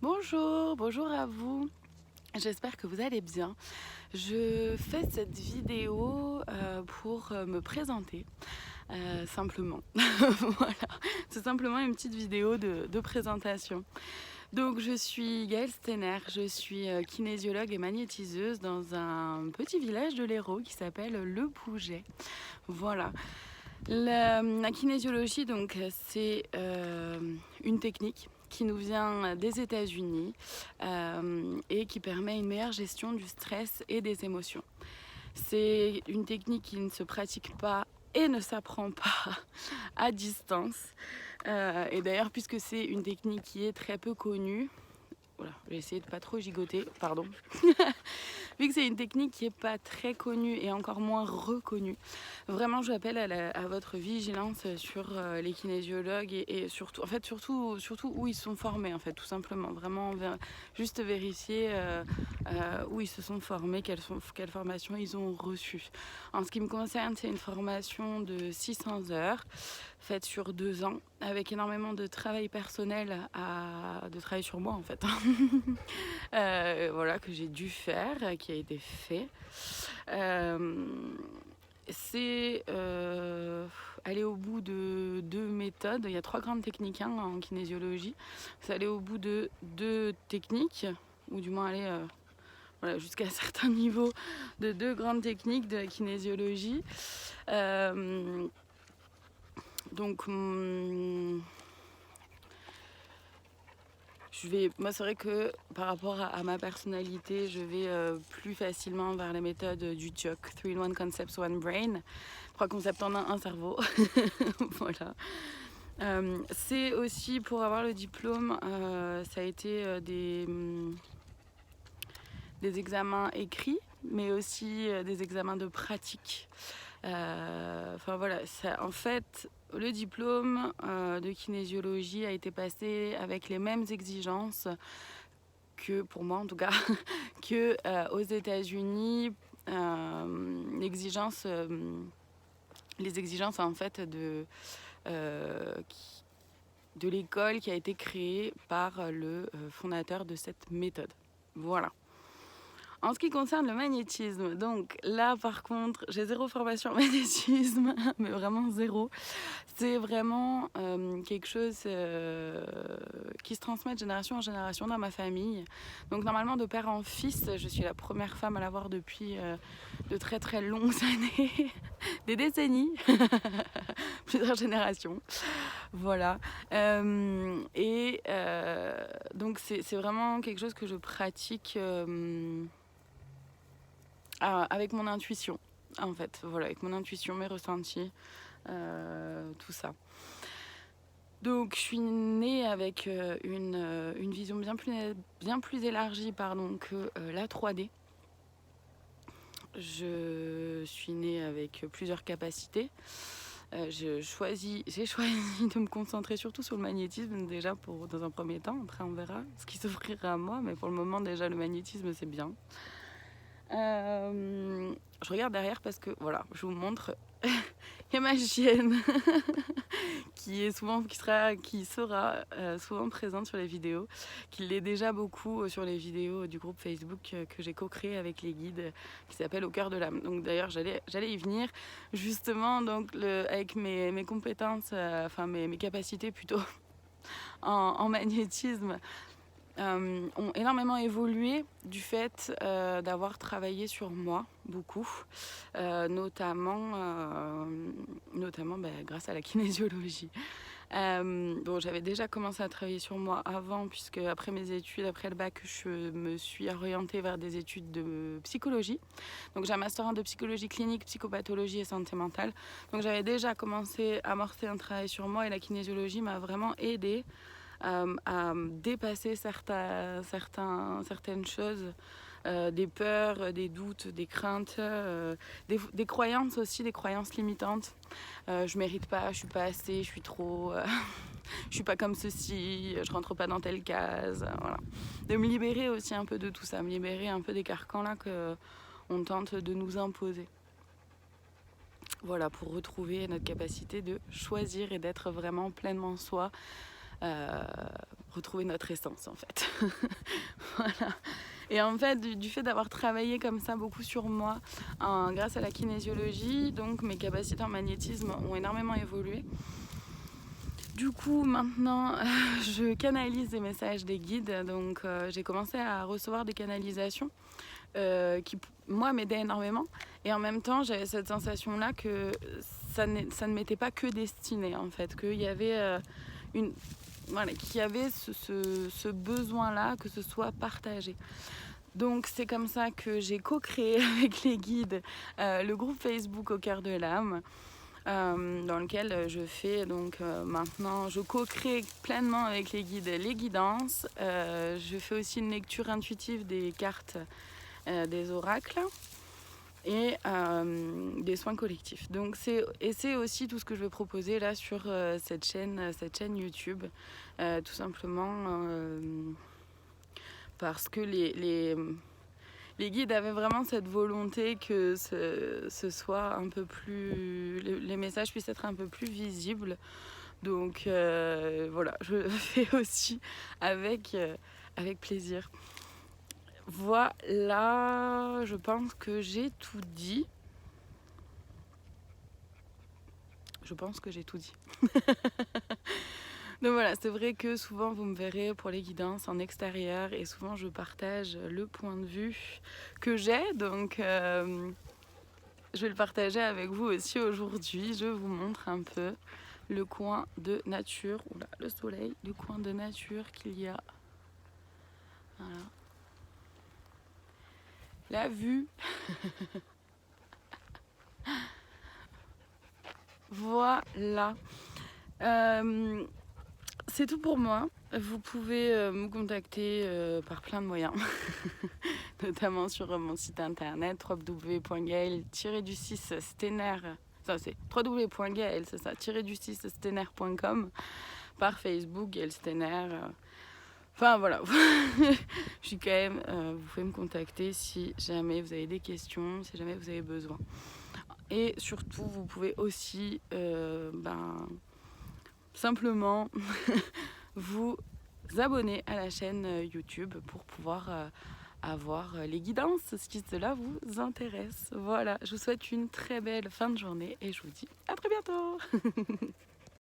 Bonjour, bonjour à vous. J'espère que vous allez bien. Je fais cette vidéo pour me présenter, simplement. Voilà, c'est simplement une petite vidéo de présentation. Donc je suis Gaëlle Stenner, je suis kinésiologue et magnétiseuse dans un petit village de l'Hérault qui s'appelle Le Pouget. Voilà. La kinésiologie, donc, c'est une technique qui nous vient des États-Unis et qui permet une meilleure gestion du stress et des émotions. C'est une technique qui ne se pratique pas et ne s'apprend pas à distance. Et d'ailleurs, puisque c'est une technique qui est très peu connue, voilà, je vais essayer de pas trop gigoter, pardon. Vu que c'est une technique qui n'est pas très connue et encore moins reconnue, vraiment j'appelle à votre vigilance sur les kinésiologues et surtout, en fait, surtout où ils sont formés, en fait, tout simplement. Vraiment, juste vérifier où ils se sont formés, quelle formation ils ont reçue. En ce qui me concerne, c'est une formation de 600 heures, faite sur 2 ans, avec énormément de travail personnel, de travail sur moi, en fait. Voilà, que j'ai dû faire, qui a été fait. C'est aller au bout de 2 méthodes. Il y a 3 grandes techniques en kinésiologie. C'est aller au bout de 2 techniques, ou du moins aller voilà, jusqu'à un certain niveau de 2 grandes techniques de kinésiologie. Donc, moi c'est vrai que par rapport à ma personnalité, je vais plus facilement vers la méthode du TIOC, 3-in-1 Concepts, One Brain. 3 concepts en un cerveau. Voilà. C'est aussi pour avoir le diplôme, ça a été des examens écrits, mais aussi des examens de pratique. Enfin voilà, en fait, le diplôme de kinésiologie a été passé avec les mêmes exigences que, pour moi en tout cas, que aux États-Unis, les exigences en fait de l'école qui a été créée par le fondateur de cette méthode. Voilà. En ce qui concerne le magnétisme, donc là par contre, j'ai 0 formation en magnétisme, mais vraiment 0. C'est vraiment quelque chose qui se transmet de génération en génération dans ma famille. Donc normalement de père en fils, je suis la première femme à l'avoir depuis de très très longues années, des décennies, plusieurs générations. Voilà. Donc c'est vraiment quelque chose que je pratique avec mon intuition, en fait. Voilà, avec mon intuition, mes ressentis, tout ça. Donc je suis née avec une vision bien plus élargie que la 3D. Je suis née avec plusieurs capacités. J'ai choisi de me concentrer surtout sur le magnétisme déjà dans un premier temps. Après on verra ce qui s'offrira à moi, mais pour le moment déjà le magnétisme c'est bien. Je regarde derrière parce que voilà, je vous montre. Il y a ma chienne qui sera souvent présente sur les vidéos, qui l'est déjà beaucoup sur les vidéos du groupe Facebook que j'ai co-créé avec les guides, qui s'appelle Au cœur de l'âme. Donc d'ailleurs j'allais y venir justement, donc avec mes compétences, mes capacités plutôt en magnétisme. Ont énormément évolué du fait d'avoir travaillé sur moi beaucoup, notamment grâce à la kinésiologie. J'avais déjà commencé à travailler sur moi avant, puisque après mes études, après le bac, je me suis orientée vers des études de psychologie. Donc j'ai un master 1 de psychologie clinique, psychopathologie et santé mentale. Donc j'avais déjà commencé à amorcer un travail sur moi et la kinésiologie m'a vraiment aidée à dépasser certaines choses, des peurs, des doutes, des craintes, des croyances aussi, des croyances limitantes. Je mérite pas, je suis pas assez, je suis trop, je suis pas comme ceci, je rentre pas dans telle case. Voilà. De me libérer aussi un peu de tout ça, me libérer un peu des carcans là qu'on tente de nous imposer. Voilà, pour retrouver notre capacité de choisir et d'être vraiment pleinement soi. retrouver notre essence en fait. Voilà. Et en fait, du fait d'avoir travaillé comme ça beaucoup sur moi, grâce à la kinésiologie, donc mes capacités en magnétisme ont énormément évolué. Du coup, maintenant, je canalise des messages des guides, donc j'ai commencé à recevoir des canalisations qui, moi, m'aidaient énormément. Et en même temps, j'avais cette sensation-là que ça ne m'était pas que destiné, en fait, qu'il y avait qu'il y avait ce besoin-là que ce soit partagé. Donc c'est comme ça que j'ai co-créé avec les guides le groupe Facebook Au Cœur de l'âme, dans lequel je fais maintenant, je co-crée pleinement avec les guides les guidances. Je fais aussi une lecture intuitive des cartes des oracles et des soins collectifs. Donc c'est aussi tout ce que je vais proposer là sur cette chaîne YouTube, tout simplement parce que les guides avaient vraiment cette volonté que ce soit un peu plus, les messages puissent être un peu plus visibles. Donc voilà, je fais aussi avec plaisir. Voilà, je pense que j'ai tout dit. Donc voilà, c'est vrai que souvent vous me verrez pour les guidances en extérieur et souvent je partage le point de vue que j'ai. Donc je vais le partager avec vous aussi aujourd'hui. Je vous montre un peu le coin de nature, oula, le soleil, le coin de nature qu'il y a. Voilà. La vue. Voilà. C'est tout pour moi. Vous pouvez me contacter par plein de moyens, notamment sur mon site internet www.gaël-stener. Ça c'est www.gaël, c'est ça, -stener.com, par Facebook, Gaël Stener. Enfin voilà, je suis quand même, vous pouvez me contacter si jamais vous avez des questions, si jamais vous avez besoin. Et surtout, vous pouvez aussi simplement vous abonner à la chaîne YouTube pour pouvoir avoir les guidances si cela vous intéresse. Voilà, je vous souhaite une très belle fin de journée et je vous dis à très bientôt.